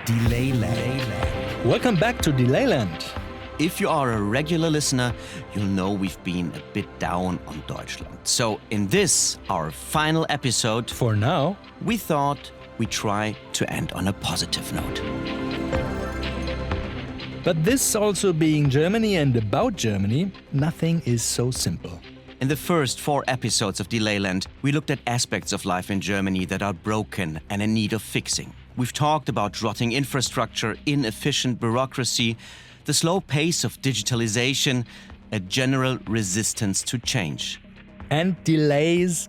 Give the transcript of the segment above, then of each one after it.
Delayland. Welcome back to Delayland. If you are a regular listener, you'll know we've been a bit down on Deutschland. So in this, our final episode, For now, we thought we'd try to end on a positive note. but this also being Germany and about Germany, nothing is so simple. In the first 4 episodes of Delayland, we looked at aspects of life in Germany that are broken and in need of fixing. We've talked about rotting infrastructure, inefficient bureaucracy, the slow pace of digitalization, a general resistance to change. And delays.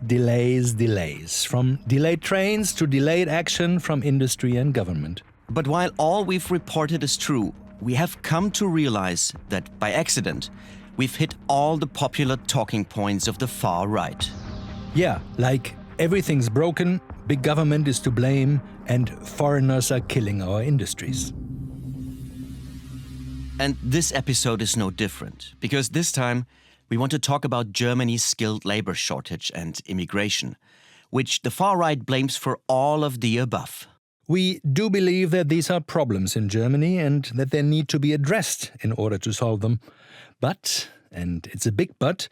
From delayed trains to delayed action from industry and government. But while all we've reported is true, we have come to realize that by accident, we've hit all the popular talking points of the far right. Yeah, like everything's broken, big government is to blame, and foreigners are killing our industries. And this episode is no different, because this time we want to talk about Germany's skilled labor shortage and immigration, which the far right blames for all of the above. We do believe that these are problems in Germany and that they need to be addressed in order to solve them. But, and it's a big but,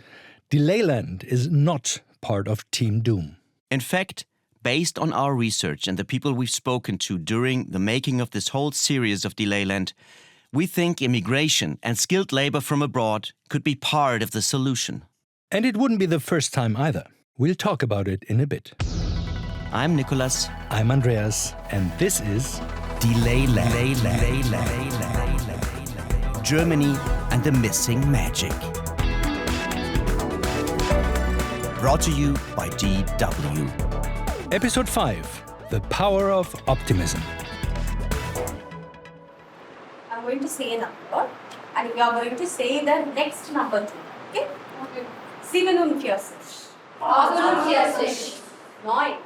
Delayland is not part of Team Doom. In fact, based on our research and the people we've spoken to during the making of this whole series of Delayland, we think immigration and skilled labor from abroad could be part of the solution. And it wouldn't be the first time either. We'll talk about it in a bit. I'm Nicolas. I'm Andreas, and this is Delayland. Germany and the missing magic. Brought to you by DW. Episode 5, The Power of Optimism. I'm going to say a number, and you are going to say the next number too. Okay? 47. 9.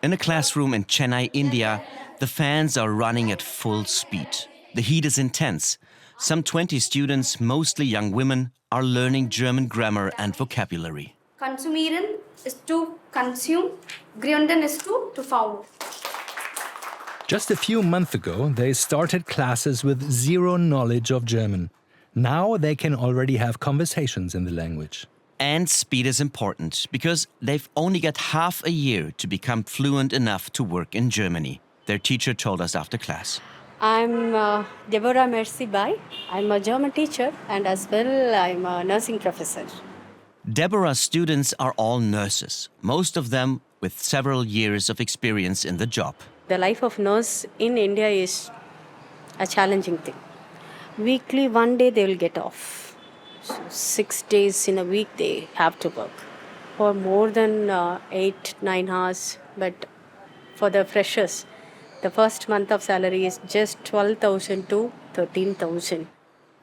In a classroom in Chennai, India, the fans are running at full speed. The heat is intense. Some 20 students, mostly young women, are learning German grammar and vocabulary. Konsumieren is to consume, gründen is to found. Just a few months ago, they started classes with zero knowledge of German. Now they can already have conversations in the language. And speed is important, because they've only got half a year to become fluent enough to work in Germany, their teacher told us after class. I'm Deborah Mercy Bai. I'm a German teacher and as well I'm a nursing professor. Deborah's students are all nurses, most of them with several years of experience in the job. The life of nurse in India is a challenging thing. Weekly, one day they will get off. So 6 days in a week they have to work for more than 8-9 hours. But for the freshers, the first month of salary is just 12,000 to 13,000.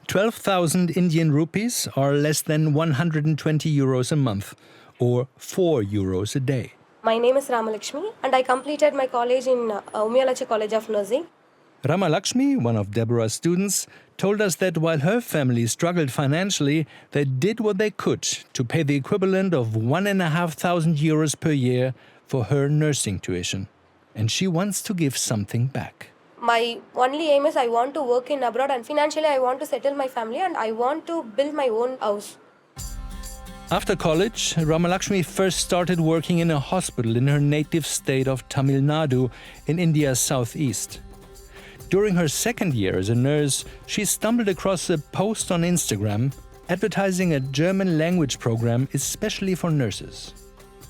12,000 Indian rupees are less than 120 euros a month, or 4 euros a day. My name is Ramalakshmi, and I completed my college in Umyalachi College of Nursing. Ramalakshmi, one of Deborah's students, told us that while her family struggled financially, they did what they could to pay the equivalent of 1,500 euros per year for her nursing tuition. And she wants to give something back. My only aim is I want to work in abroad, and financially I want to settle my family, and I want to build my own house. After college, Ramalakshmi first started working in a hospital in her native state of Tamil Nadu in India's southeast. During her second year as a nurse, she stumbled across a post on Instagram advertising a German language program especially for nurses.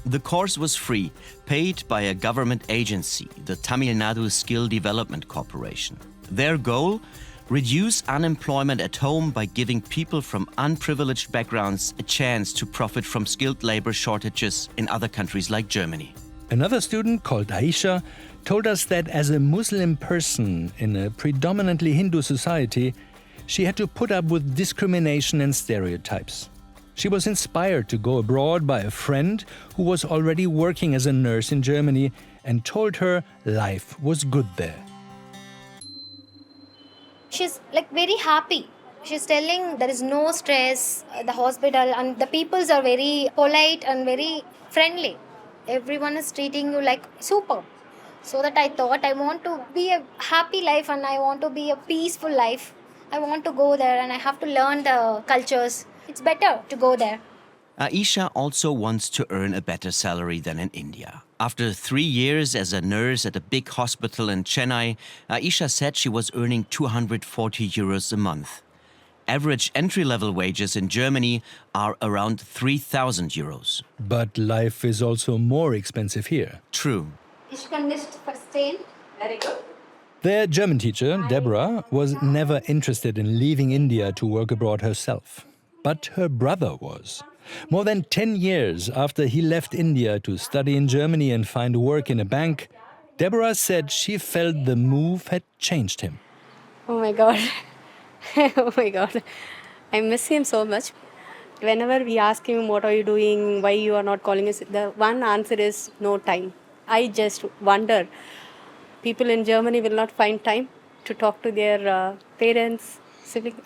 The course was free, paid by a government agency, the Tamil Nadu Skill Development Corporation. Their goal? Reduce unemployment at home by giving people from unprivileged backgrounds a chance to profit from skilled labor shortages in other countries like Germany. Another student called Aisha told us that as a Muslim person in a predominantly Hindu society, she had to put up with discrimination and stereotypes. She was inspired to go abroad by a friend who was already working as a nurse in Germany and told her life was good there. She's very happy. She's telling there is no stress, the hospital and the peoples are very polite and very friendly. Everyone is treating you like super. So that I thought I want to be a happy life and I want to be a peaceful life. I want to go there and I have to learn the cultures. It's better to go there. Aisha also wants to earn a better salary than in India. After 3 years as a nurse at a big hospital in Chennai, Aisha said she was earning 240 euros a month. Average entry-level wages in Germany are around 3,000 euros. But life is also more expensive here. True. Ich kann nicht verstehen. Very good. Their German teacher, Deborah, was never interested in leaving India to work abroad herself. But her brother was. More than 10 years after he left India to study in Germany and find work in a bank, Deborah said she felt the move had changed him. Oh my God. Oh my God. I miss him so much. Whenever we ask him, what are you doing? Why you are not calling us? The one answer is no time. I just wonder, people in Germany will not find time to talk to their parents, siblings.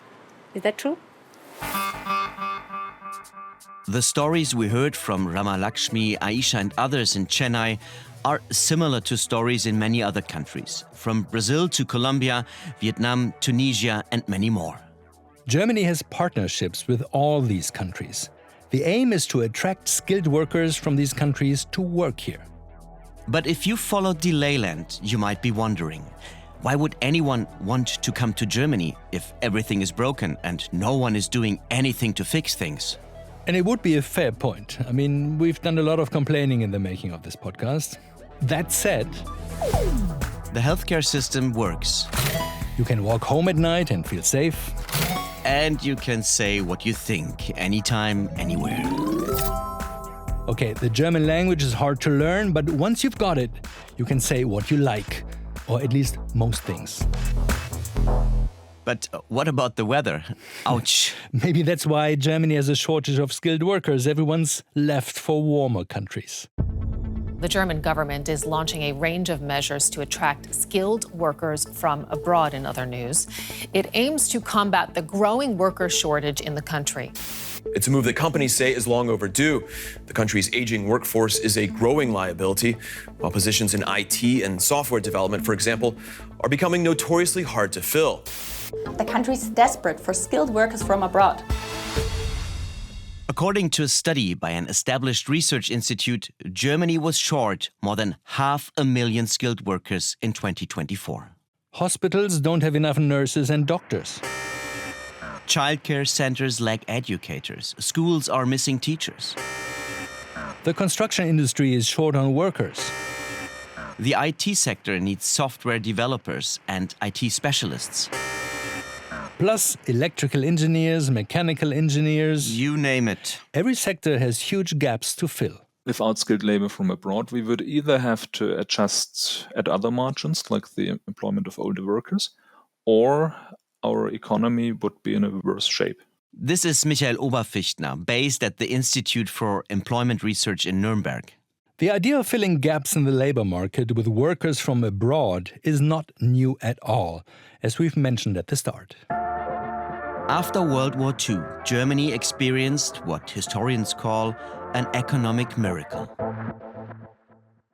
Is that true? The stories we heard from Rama Lakshmi, Aisha and others in Chennai are similar to stories in many other countries, from Brazil to Colombia, Vietnam, Tunisia and many more. Germany has partnerships with all these countries. The aim is to attract skilled workers from these countries to work here. But if you follow Delayland, you might be wondering, why would anyone want to come to Germany if everything is broken and no one is doing anything to fix things? And it would be a fair point. I mean, we've done a lot of complaining in the making of this podcast. That said, the healthcare system works. You can walk home at night and feel safe. And you can say what you think, anytime, anywhere. Okay, the German language is hard to learn, but once you've got it, you can say what you like, or at least most things. But what about the weather? Ouch. Maybe that's why Germany has a shortage of skilled workers. Everyone's left for warmer countries. The German government is launching a range of measures to attract skilled workers from abroad, in other news. It aims to combat the growing worker shortage in the country. It's a move that companies say is long overdue. The country's aging workforce is a growing liability, while positions in IT and software development, for example, are becoming notoriously hard to fill. The country is desperate for skilled workers from abroad. According to a study by an established research institute, Germany was short more than 500,000 skilled workers in 2024. Hospitals don't have enough nurses and doctors. Childcare centers lack educators. Schools are missing teachers. The construction industry is short on workers. The IT sector needs software developers and IT specialists. Plus electrical engineers, mechanical engineers. You name it. Every sector has huge gaps to fill. Without skilled labor from abroad, we would either have to adjust at other margins, like the employment of older workers, or our economy would be in a worse shape. This is Michael Oberfichtner, based at the Institute for Employment Research in Nuremberg. The idea of filling gaps in the labor market with workers from abroad is not new at all, as we've mentioned at the start. After World War II, Germany experienced what historians call an economic miracle.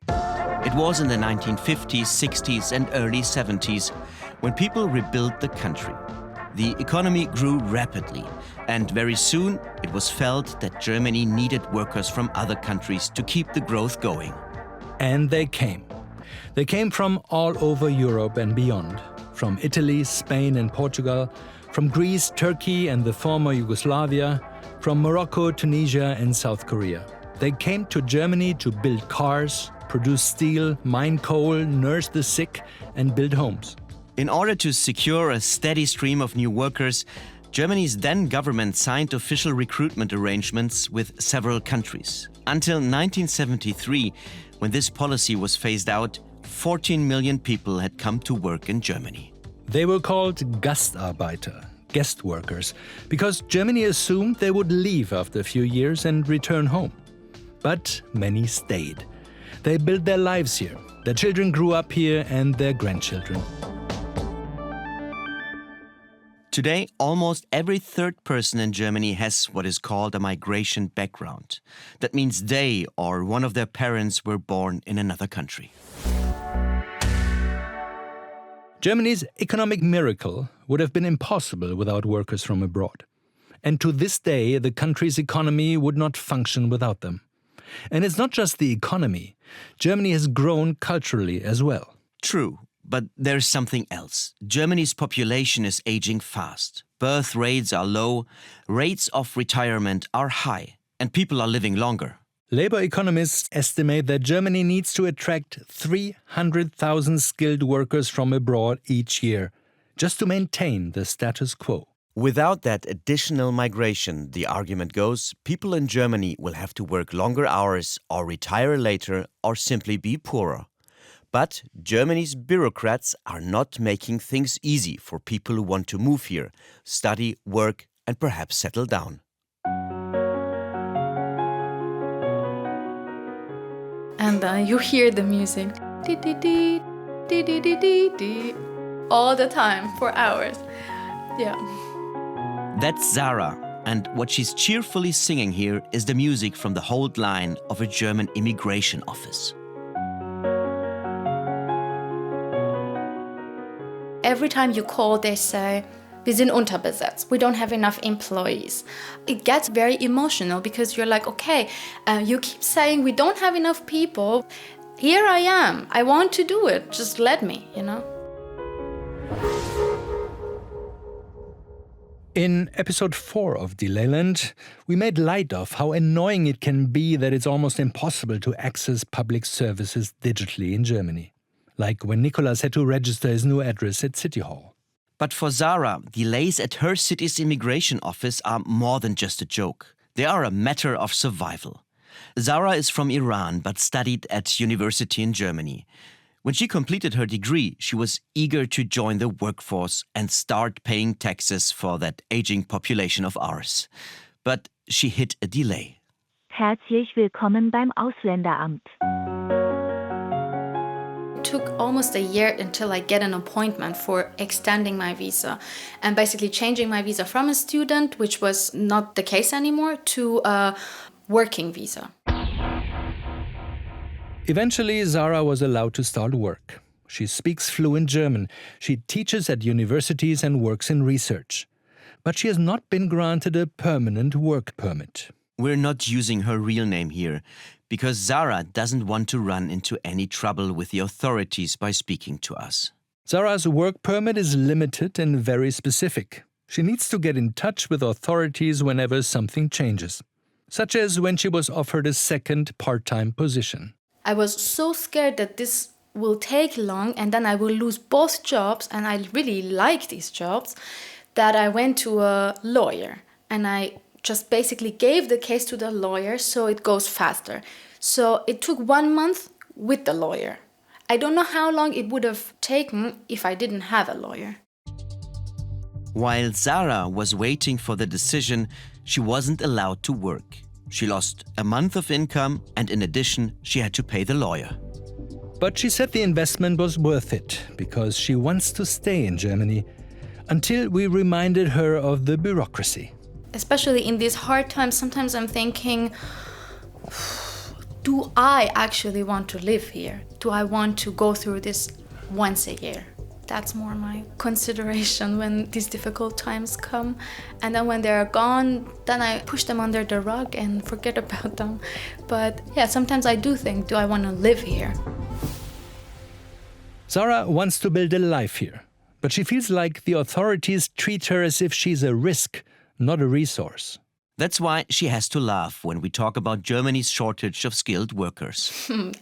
It was in the 1950s, 60s and early 70s when people rebuilt the country. The economy grew rapidly, and very soon it was felt that Germany needed workers from other countries to keep the growth going. And they came. They came from all over Europe and beyond. From Italy, Spain and Portugal, from Greece, Turkey and the former Yugoslavia, from Morocco, Tunisia and South Korea. They came to Germany to build cars, produce steel, mine coal, nurse the sick and build homes. In order to secure a steady stream of new workers, Germany's then government signed official recruitment arrangements with several countries. Until 1973, when this policy was phased out, 14 million people had come to work in Germany. They were called Gastarbeiter, guest workers, because Germany assumed they would leave after a few years and return home. But many stayed. They built their lives here. Their children grew up here and their grandchildren. Today, almost every third person in Germany has what is called a migration background. That means they or one of their parents were born in another country. Germany's economic miracle would have been impossible without workers from abroad. And to this day, the country's economy would not function without them. And it's not just the economy. Germany has grown culturally as well. True, but there's something else. Germany's population is aging fast. Birth rates are low, rates of retirement are high, and people are living longer. Labor economists estimate that Germany needs to attract 300,000 skilled workers from abroad each year, just to maintain the status quo. Without that additional migration, the argument goes, people in Germany will have to work longer hours or retire later or simply be poorer. But Germany's bureaucrats are not making things easy for people who want to move here, study, work, and perhaps settle down. And you hear the music all the time for hours. Yeah. That's Zara, and what she's cheerfully singing here is the music from the hold line of a German immigration office. Every time you call, they say, "Wir sind unterbesetzt. We don't have enough employees." It gets very emotional because you're like, okay, you keep saying we don't have enough people. Here I am. I want to do it. Just let me, you know? In episode 4 of Delayland, we made light of how annoying it can be that it's almost impossible to access public services digitally in Germany. Like when Nicolas had to register his new address at City Hall. But for Zara, delays at her city's immigration office are more than just a joke. They are a matter of survival. Zara is from Iran but studied at university in Germany. When she completed her degree, she was eager to join the workforce and start paying taxes for that aging population of ours. But she hit a delay. Herzlich willkommen beim Ausländeramt. It took almost a year until I get an appointment for extending my visa and basically changing my visa from a student, which was not the case anymore, to a working visa. Eventually, Zara was allowed to start work. She speaks fluent German. She teaches at universities and works in research. But she has not been granted a permanent work permit. We're not using her real name here, because Zara doesn't want to run into any trouble with the authorities by speaking to us. Zara's work permit is limited and very specific. She needs to get in touch with authorities whenever something changes, such as when she was offered a second part-time position. I was so scared that this will take long and then I will lose both jobs, and I really like these jobs, that I went to a lawyer and I just basically gave the case to the lawyer so it goes faster. So it took 1 month with the lawyer. I don't know how long it would have taken if I didn't have a lawyer. While Zara was waiting for the decision, she wasn't allowed to work. She lost a month of income, and in addition, she had to pay the lawyer. But she said the investment was worth it, because she wants to stay in Germany, until we reminded her of the bureaucracy. Especially in these hard times, sometimes I'm thinking, do I actually want to live here? Do I want to go through this once a year? That's more my consideration when these difficult times come. And then when they're gone, then I push them under the rug and forget about them. But yeah, sometimes I do think, do I want to live here? Zara wants to build a life here, but she feels like the authorities treat her as if she's a risk, not a resource. That's why she has to laugh when we talk about Germany's shortage of skilled workers.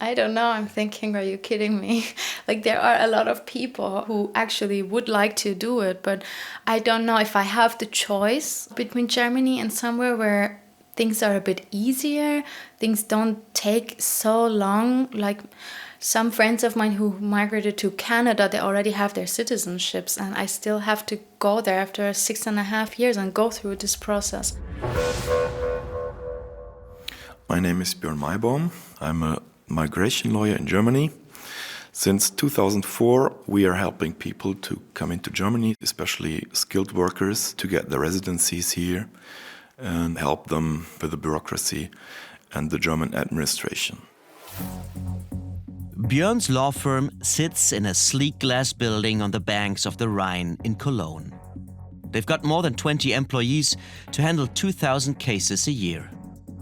I don't know. I'm thinking, are you kidding me? Like, there are a lot of people who actually would like to do it, but I don't know if I have the choice between Germany and somewhere where things are a bit easier, things don't take so long. Like some friends of mine who migrated to Canada, they already have their citizenships, and I still have to go there after 6.5 years and go through this process. My name is Björn Maibaum. I'm a migration lawyer in Germany. Since 2004, we are helping people to come into Germany, especially skilled workers, to get their residencies here and help them with the bureaucracy and the German administration. Björn's law firm sits in a sleek glass building on the banks of the Rhine in Cologne. They've got more than 20 employees to handle 2,000 cases a year.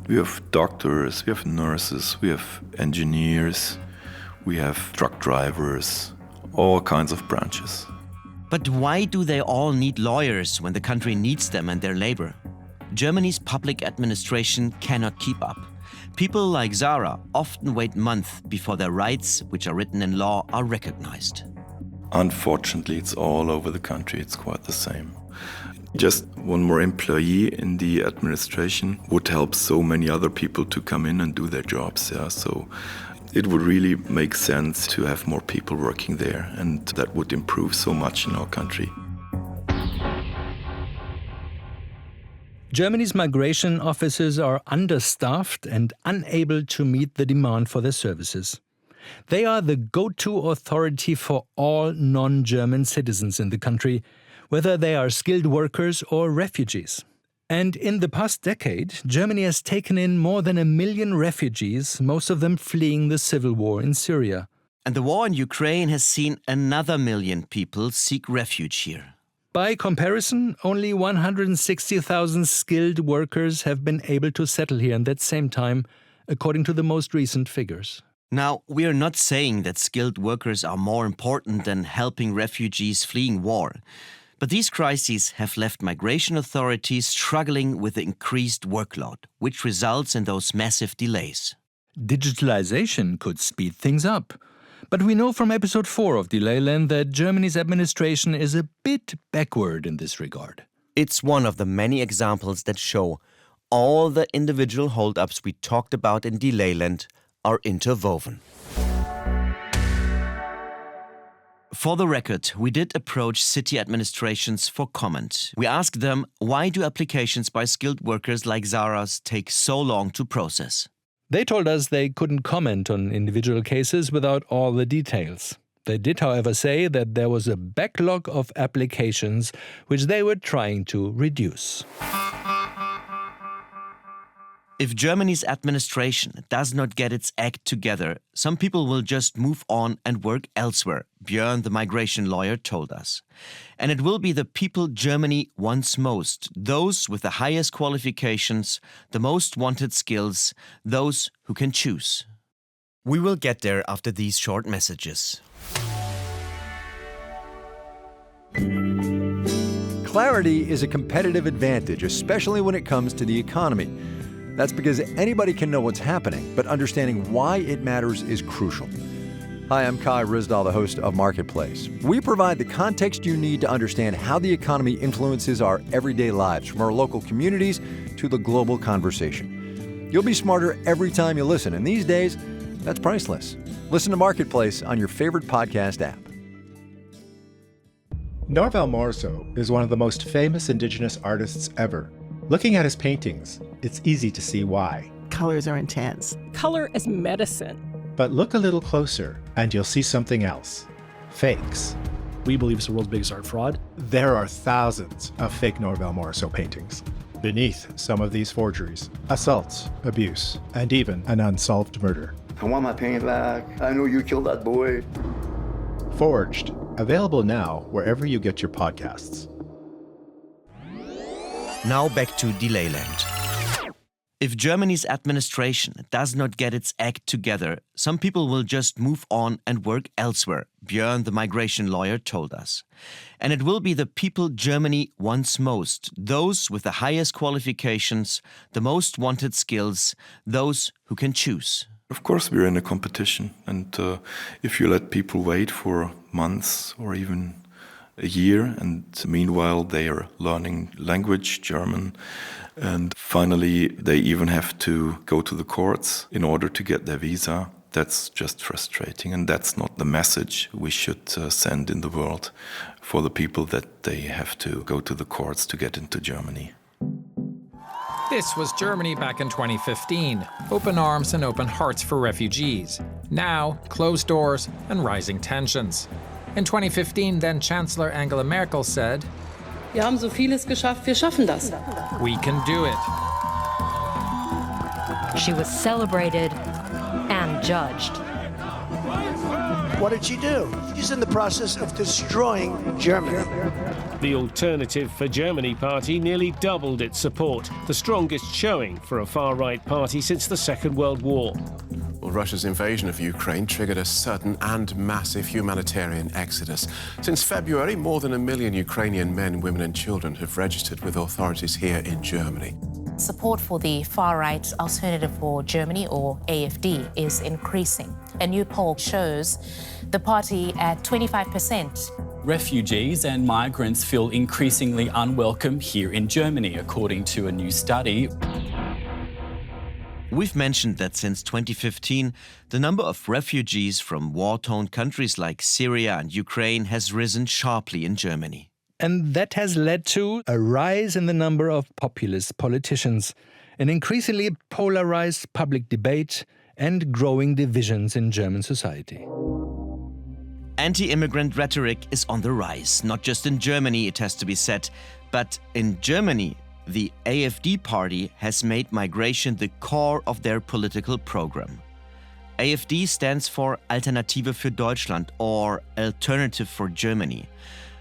We have doctors, we have nurses, we have engineers, we have truck drivers, all kinds of branches. But why do they all need lawyers when the country needs them and their labor? Germany's public administration cannot keep up. People like Zara often wait months before their rights, which are written in law, are recognized. Unfortunately, it's all over the country. It's quite the same. Just one more employee in the administration would help so many other people to come in and do their jobs. Yeah? So it would really make sense to have more people working there, and that would improve so much in our country. Germany's migration offices are understaffed and unable to meet the demand for their services. They are the go-to authority for all non-German citizens in the country, whether they are skilled workers or refugees. And in the past decade, Germany has taken in more than 1 million refugees, most of them fleeing the civil war in Syria. And the war in Ukraine has seen another 1 million people seek refuge here. By comparison, only 160,000 skilled workers have been able to settle here in that same time, according to the most recent figures. Now, we are not saying that skilled workers are more important than helping refugees fleeing war. But these crises have left migration authorities struggling with the increased workload, which results in those massive delays. Digitalization could speed things up. But we know from episode 4 of Delayland that Germany's administration is a bit backward in this regard. It's one of the many examples that show all the individual hold-ups we talked about in Delayland are interwoven. For the record, we did approach city administrations for comment. We asked them, why do applications by skilled workers like Zara's take so long to process? They told us they couldn't comment on individual cases without all the details. They did, however, say that there was a backlog of applications which they were trying to reduce. If Germany's administration does not get its act together, some people will just move on and work elsewhere, Björn, the migration lawyer, told us. And it will be the people Germany wants most, those with the highest qualifications, the most wanted skills, those who can choose. We will get there after these short messages. Clarity is a competitive advantage, especially when it comes to the economy. That's because anybody can know what's happening, but understanding why it matters is crucial. Hi, I'm Kai Rizdal, the host of Marketplace. We provide the context you need to understand how the economy influences our everyday lives, from our local communities to the global conversation. You'll be smarter every time you listen, and these days, that's priceless. Listen to Marketplace on your favorite podcast app. Norval Morso is one of the most famous Indigenous artists ever. Looking at his paintings, it's easy to see why. Colors are intense. Color is medicine. But look a little closer, and you'll see something else. Fakes. We believe it's the world's biggest art fraud. There are thousands of fake Norval Morso paintings. Beneath some of these forgeries, assaults, abuse, and even an unsolved murder. I want my paint back. I know you killed that boy. Forged. Available now wherever you get your podcasts. Now back to Delayland. If Germany's administration does not get its act together, some people will just move on and work elsewhere, Björn, the migration lawyer, told us. And it will be the people Germany wants most, those with the highest qualifications, the most wanted skills, those who can choose. Of course, we're in a competition, and if you let people wait for months or even a year, and meanwhile they are learning language, German, and finally they even have to go to the courts in order to get their visa, that's just frustrating, and that's not the message we should send in the world for the people that they have to go to the courts to get into Germany. This was Germany back in 2015. Open arms and open hearts for refugees. Now, closed doors and rising tensions. In 2015, then Chancellor Angela Merkel said, Wir haben so vieles geschafft, wir schaffen das. We can do it. She was celebrated and judged. What did she do? She's in the process of destroying Germany. The Alternative for Germany party nearly doubled its support, the strongest showing for a far-right party since the Second World War. Well, Russia's invasion of Ukraine triggered a sudden and massive humanitarian exodus. Since February, more than 1 million Ukrainian men, women and children have registered with authorities here in Germany. Support for the far-right Alternative for Germany, or AfD, is increasing. A new poll shows the party at 25%. Refugees and migrants feel increasingly unwelcome here in Germany, according to a new study. We've mentioned that since 2015, the number of refugees from war-torn countries like Syria and Ukraine has risen sharply in Germany. And that has led to a rise in the number of populist politicians, an increasingly polarized public debate, and growing divisions in German society. Anti-immigrant rhetoric is on the rise, not just in Germany, it has to be said, but in Germany, the AfD party has made migration the core of their political program. AfD stands for Alternative für Deutschland, or Alternative for Germany.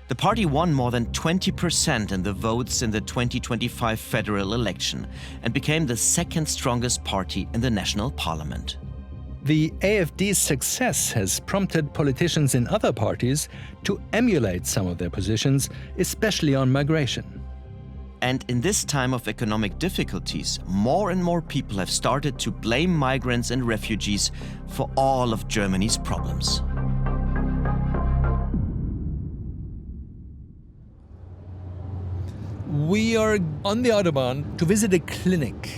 The party won more than 20% in the votes in the 2025 federal election and became the second strongest party in the national parliament. The AfD's success has prompted politicians in other parties to emulate some of their positions, especially on migration. And in this time of economic difficulties, more and more people have started to blame migrants and refugees for all of Germany's problems. We are on the Autobahn to visit a clinic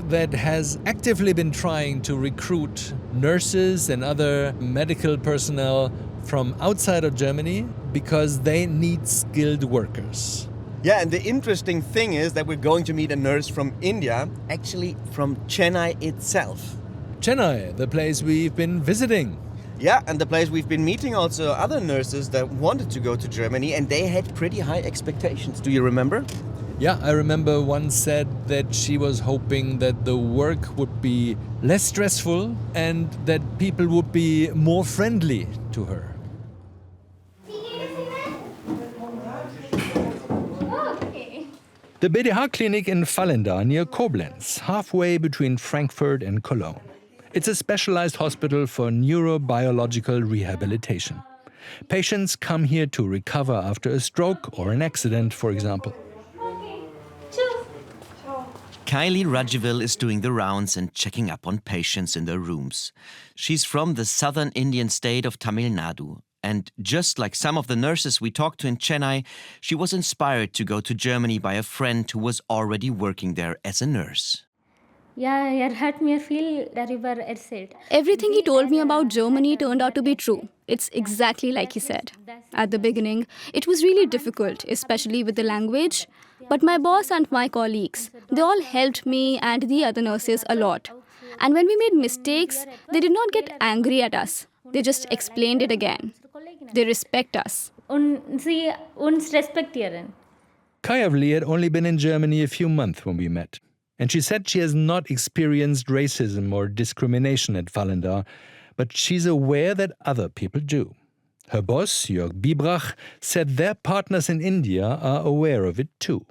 that has actively been trying to recruit nurses and other medical personnel from outside of Germany because they need skilled workers. Yeah, and the interesting thing is that we're going to meet a nurse from India, actually from Chennai itself. Chennai, the place we've been visiting. Yeah, and the place we've been meeting also other nurses that wanted to go to Germany, and they had pretty high expectations. Do you remember? Yeah, I remember one said that she was hoping that the work would be less stressful and that people would be more friendly to her. The BDH clinic in Vallendar near Koblenz, halfway between Frankfurt and Cologne. It's a specialized hospital for neurobiological rehabilitation. Patients come here to recover after a stroke or an accident, for example. Kylie Rajivil is doing the rounds and checking up on patients in their rooms. She's from the southern Indian state of Tamil Nadu. And just like some of the nurses we talked to in Chennai, she was inspired to go to Germany by a friend who was already working there as a nurse. Everything he told me about Germany turned out to be true. It's exactly like he said. At the beginning, it was really difficult, especially with the language. But my boss and my colleagues, they all helped me and the other nurses a lot. And when we made mistakes, they did not get angry at us. They just explained it again. They respect us. Kayavli had only been in Germany a few months when we met. And she said she has not experienced racism or discrimination at Vallendar, but she's aware that other people do. Her boss, Jörg Biebrach, said their partners in India are aware of it too.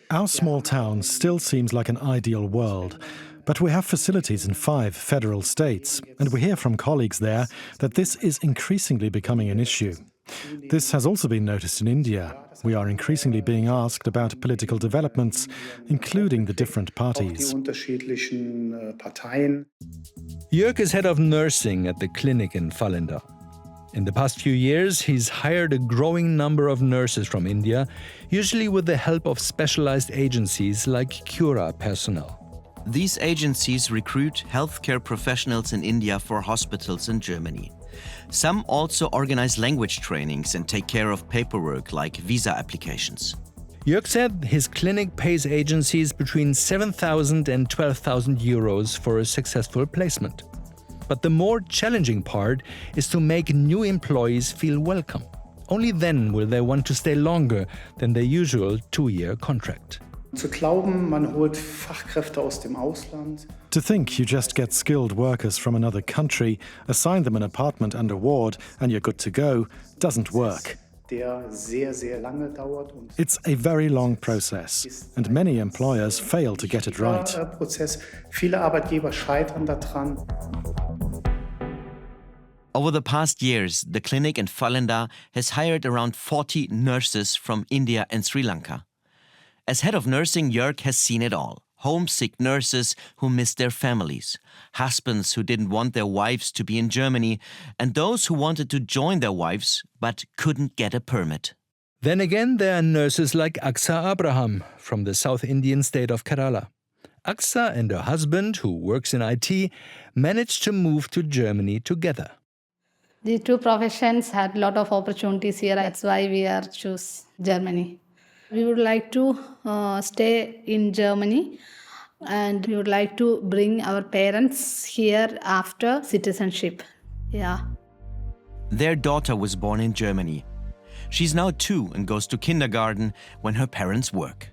Our small town still seems like an ideal world, but we have facilities in 5 federal states, and we hear from colleagues there that this is increasingly becoming an issue. This has also been noticed in India. We are increasingly being asked about political developments, including the different parties. Jörg is head of nursing at the clinic in Vallendar. In the past few years, he's hired a growing number of nurses from India, usually with the help of specialized agencies like Cura personnel. These agencies recruit healthcare professionals in India for hospitals in Germany. Some also organize language trainings and take care of paperwork like visa applications. Jörg said his clinic pays agencies between 7,000 and 12,000 euros for a successful placement. But the more challenging part is to make new employees feel welcome. Only then will they want to stay longer than their usual 2-year contract. Zu glauben, man holt Fachkräfte aus dem Ausland. To think you just get skilled workers from another country, assign them an apartment and a ward, and you're good to go, doesn't work. Der sehr, sehr lange dauert und It's a very long process, and many employers fail to get it right. Prozess. Viele Arbeitgeber scheitern daran. Over the past years, the clinic in Falenda has hired around 40 nurses from India and Sri Lanka. As head of nursing, Jörg has seen it all. Homesick nurses who miss their families, husbands who didn't want their wives to be in Germany, and those who wanted to join their wives but couldn't get a permit. Then again, there are nurses like Aksa Abraham from the South Indian state of Kerala. Aksa and her husband, who works in IT, managed to move to Germany together. The two professions had a lot of opportunities here. That's why we are choose Germany. We would like to stay in Germany, and we would like to bring our parents here after citizenship. Yeah. Their daughter was born in Germany. She's now 2 and goes to kindergarten when her parents work.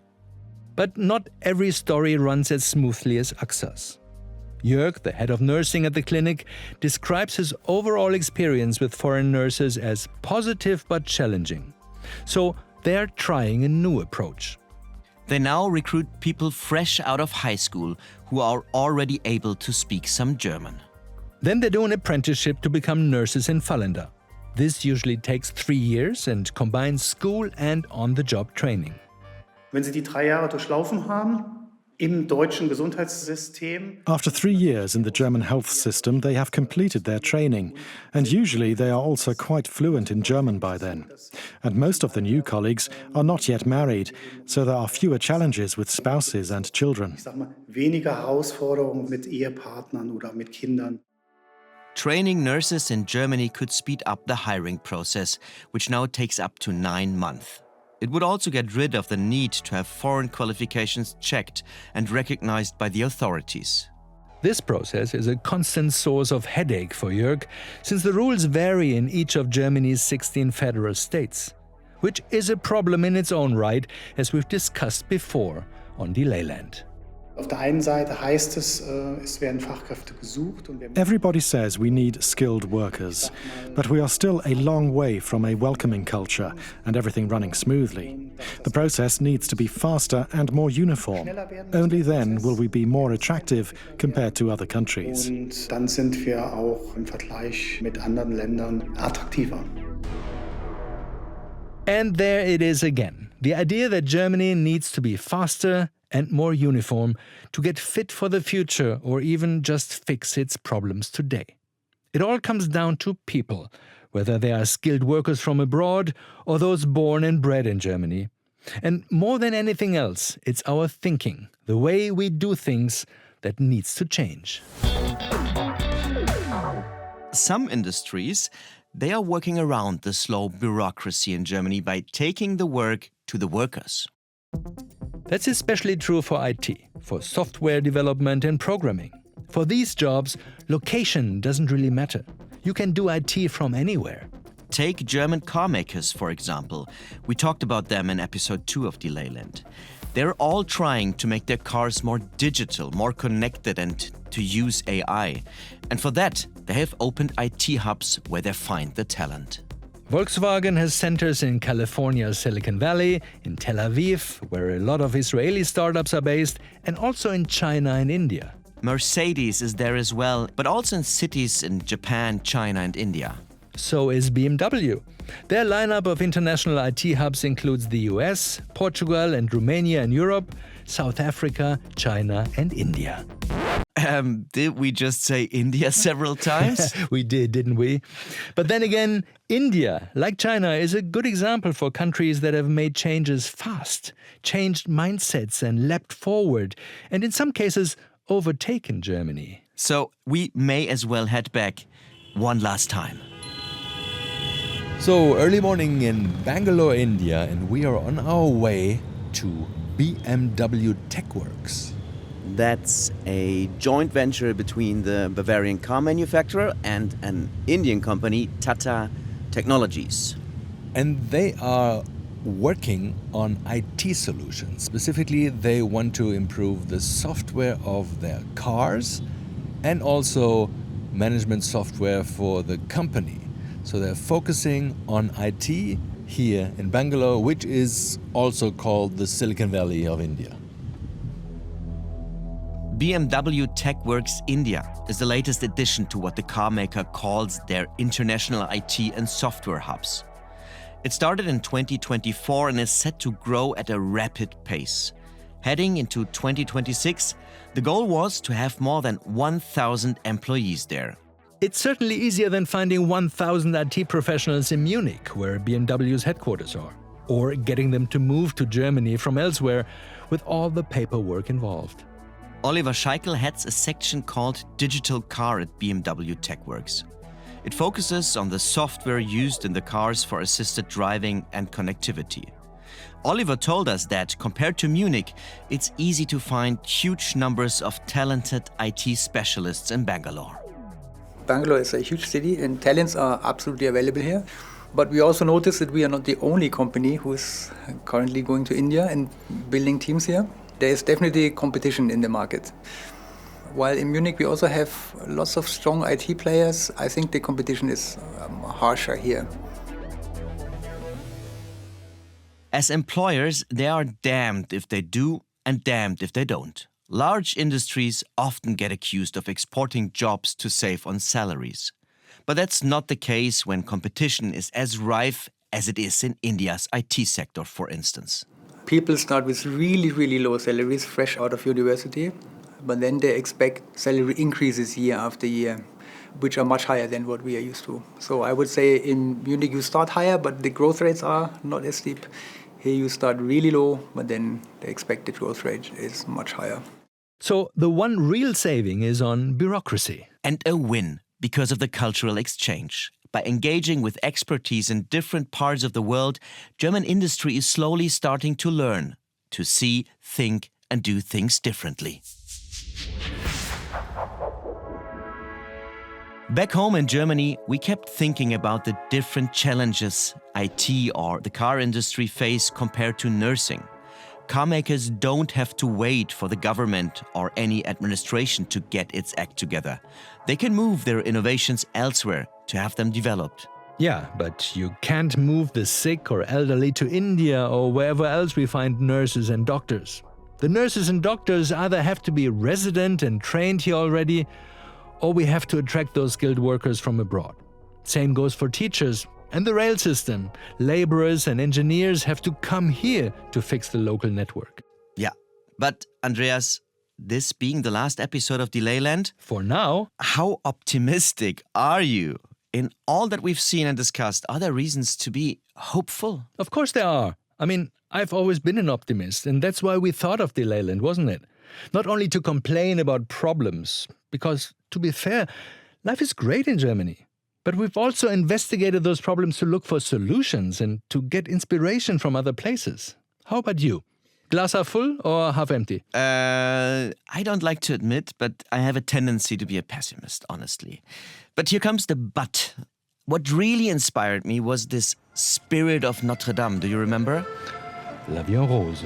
But not every story runs as smoothly as Aksa's. Jörg, the head of nursing at the clinic, describes his overall experience with foreign nurses as positive but challenging. So they're trying a new approach. They now recruit people fresh out of high school who are already able to speak some German. Then they do an apprenticeship to become nurses in Falenda. This usually takes 3 years and combines school and on-the-job training. Wenn Sie die 3 Jahre durchlaufen haben, im deutschen Gesundheitssystem. After 3 years in the German health system, they have completed their training, and usually they are also quite fluent in German by then. And most of the new colleagues are not yet married, so there are fewer challenges with spouses and children. Ich sag mal, weniger Herausforderungen mit Ehepartnern oder mit Kindern. Training nurses in Germany could speed up the hiring process, which now takes up to 9 months. It would also get rid of the need to have foreign qualifications checked and recognized by the authorities. This process is a constant source of headache for Jörg, since the rules vary in each of Germany's 16 federal states, which is a problem in its own right, as we've discussed before on Delayland. Auf der einen Seite heißt es, es werden Fachkräfte gesucht. Everybody says we need skilled workers, but we are still a long way from a welcoming culture and everything running smoothly. The process needs to be faster and more uniform. Only then will we be more attractive compared to other countries. Und dann sind wir auch im Vergleich mit anderen Ländern attraktiver. And there it is again, the idea that Germany needs to be faster and more uniform to get fit for the future or even just fix its problems today. It all comes down to people, whether they are skilled workers from abroad or those born and bred in Germany. And more than anything else, it's our thinking, the way we do things, that needs to change. Some industries, they are working around the slow bureaucracy in Germany by taking the work to the workers. That's especially true for IT, for software development and programming. For these jobs, location doesn't really matter. You can do IT from anywhere. Take German carmakers, for example. We talked about them in episode 2 of Delayland. They're all trying to make their cars more digital, more connected, and to use AI. And for that, they have opened IT hubs where they find the talent. Volkswagen has centers in California's Silicon Valley, in Tel Aviv, where a lot of Israeli startups are based, and also in China and India. Mercedes is there as well, but also in cities in Japan, China, and India. So is BMW. Their lineup of international IT hubs includes the US, Portugal and Romania in Europe, South Africa, China, and India. Did we just say India several times? We did, didn't we? But then again, India, like China, is a good example for countries that have made changes fast, changed mindsets and leapt forward, and in some cases overtaken Germany. So we may as well head back one last time. So early morning in Bangalore, India, and we are on our way to BMW TechWorks. That's a joint venture between the Bavarian car manufacturer and an Indian company, Tata Technologies. And they are working on IT solutions. Specifically, they want to improve the software of their cars and also management software for the company. So they're focusing on IT here in Bangalore, which is also called the Silicon Valley of India. BMW TechWorks India is the latest addition to what the carmaker calls their international IT and software hubs. It started in 2024 and is set to grow at a rapid pace. Heading into 2026, the goal was to have more than 1,000 employees there. It's certainly easier than finding 1,000 IT professionals in Munich, where BMW's headquarters are, or getting them to move to Germany from elsewhere with all the paperwork involved. Oliver Scheikel heads a section called Digital Car at BMW TechWorks. It focuses on the software used in the cars for assisted driving and connectivity. Oliver told us that, compared to Munich, it's easy to find huge numbers of talented IT specialists in Bangalore. Bangalore is a huge city and talents are absolutely available here. But we also noticed that we are not the only company who is currently going to India and building teams here. There is definitely competition in the market. While in Munich we also have lots of strong IT players, I think the competition is harsher here. As employers, they are damned if they do and damned if they don't. Large industries often get accused of exporting jobs to save on salaries. But that's not the case when competition is as rife as it is in India's IT sector, for instance. People start with really, really low salaries fresh out of university, but then they expect salary increases year after year, which are much higher than what we are used to. So I would say in Munich you start higher, but the growth rates are not as steep. Here you start really low, but then the expected growth rate is much higher. So the one real saving is on bureaucracy. And a win because of the cultural exchange. By engaging with expertise in different parts of the world, German industry is slowly starting to learn, to see, think, and do things differently. Back home in Germany, we kept thinking about the different challenges IT or the car industry face compared to nursing. Carmakers don't have to wait for the government or any administration to get its act together. They can move their innovations elsewhere to have them developed. Yeah, but you can't move the sick or elderly to India or wherever else we find nurses and doctors. The nurses and doctors either have to be resident and trained here already, or we have to attract those skilled workers from abroad. Same goes for teachers and the rail system. Laborers and engineers have to come here to fix the local network. Yeah, but Andreas, this being the last episode of Delayland, for now, how optimistic are you? In all that we've seen and discussed, are there reasons to be hopeful? Of course there are. I mean, I've always been an optimist, and that's why we thought of Delayland, wasn't it? Not only to complain about problems, because, to be fair, life is great in Germany. But we've also investigated those problems to look for solutions and to get inspiration from other places. How about you? Glass half full or half empty? I don't like to admit, but I have a tendency to be a pessimist, honestly. But here comes the but. What really inspired me was this spirit of Notre Dame. Do you remember? La vie en rose.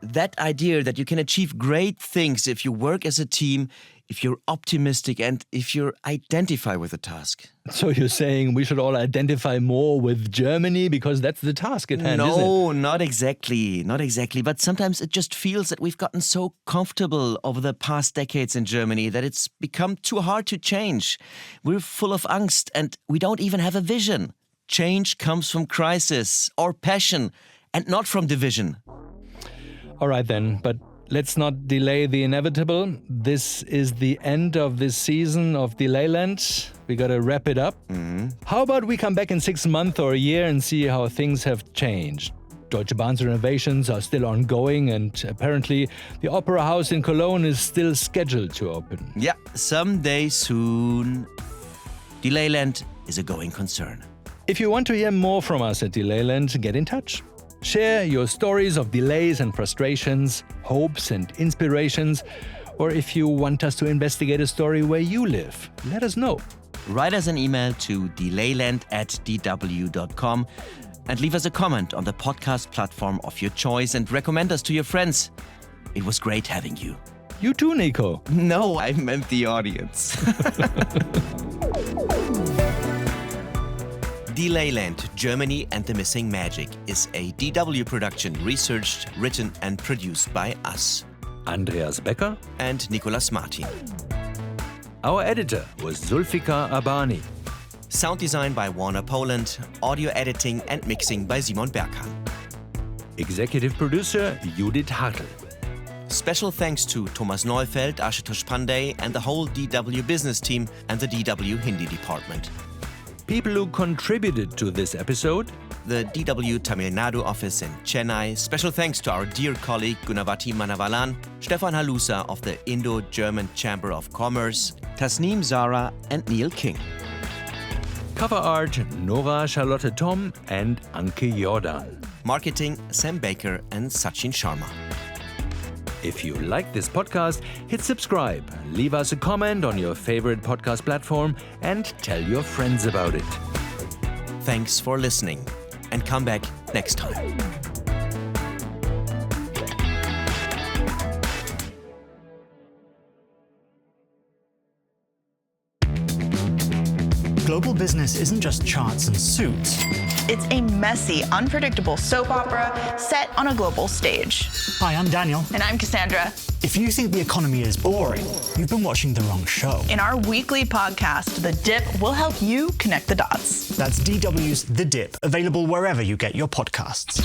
That idea that you can achieve great things if you work as a team, if you're optimistic and if you identify with the task. So you're saying we should all identify more with Germany because that's the task at hand, isn't it? No, not exactly. Not exactly. But sometimes it just feels that we've gotten so comfortable over the past decades in Germany that it's become too hard to change. We're full of angst and we don't even have a vision. Change comes from crisis or passion and not from division. All right then, but let's not delay the inevitable. This is the end of this season of Delayland. We gotta wrap it up. How about we come back in 6 months or a year and see how things have changed? Deutsche Bahn's renovations are still ongoing and apparently the Opera House in Cologne is still scheduled to open. Yeah, someday soon. Delayland is a going concern. If you want to hear more from us at Delayland, get in touch. Share your stories of delays and frustrations, hopes and inspirations, or if you want us to investigate a story where you live, let us know. Write us an email to delayland@dw.com. and leave us a comment on the podcast platform of your choice and recommend us to your friends. It was great having you. You too, Nico. No, I meant the audience. Delayland, Germany and the Missing Magic is a DW production, researched, written and produced by us, Andreas Becker and Nicolas Martin. Our editor was Zulfikar Abani. Sound design by Warner Poland, audio editing and mixing by Simon Berghahn. Executive producer Judith Hartl. Special thanks to Thomas Neufeld, Ashutosh Pandey and the whole DW business team and the DW Hindi department. People who contributed to this episode: the DW Tamil Nadu office in Chennai. Special thanks to our dear colleague Gunavati Manavalan, Stefan Halusa of the Indo-German Chamber of Commerce, Tasneem Zara and Neil King. Cover art Nora Charlotte Tom and Anke Jordan. Marketing Sam Baker and Sachin Sharma. If you like this podcast, hit subscribe, leave us a comment on your favorite podcast platform, and tell your friends about it. Thanks for listening, and come back next time. Global business isn't just charts and suits. It's a messy, unpredictable soap opera set on a global stage. Hi, I'm Daniel. And I'm Cassandra. If you think the economy is boring, you've been watching the wrong show. In our weekly podcast, The Dip, will help you connect the dots. That's DW's The Dip, available wherever you get your podcasts.